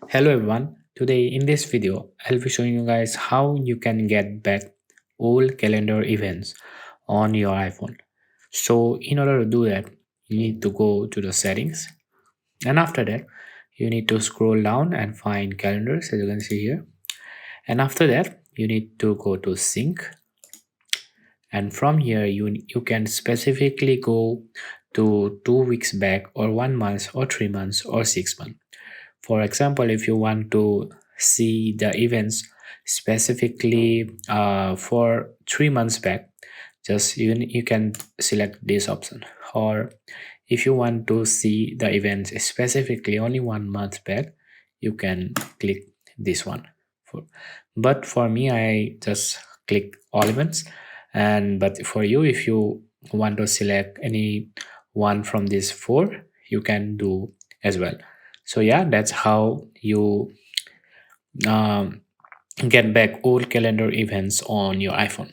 Hello everyone. Today in this video, I'll be showing you guys how you can get back old calendar events on your iPhone. So in order to do that, you need to go to the settings, and after that, you need to scroll down and find calendars as you can see here. And after that, you need to go to sync, and from here you can specifically go to 2 weeks back or 1 month or 3 months or 6 months. For example, if you want to see the events specifically for 3 months back, just you can select this option. Or if you want to see the events specifically only 1 month back, you can click this one. But for me, I just click all events. And but for you, if you want to select any one from these four, you can do as well. So yeah, that's how you um, get back old calendar events on your iPhone.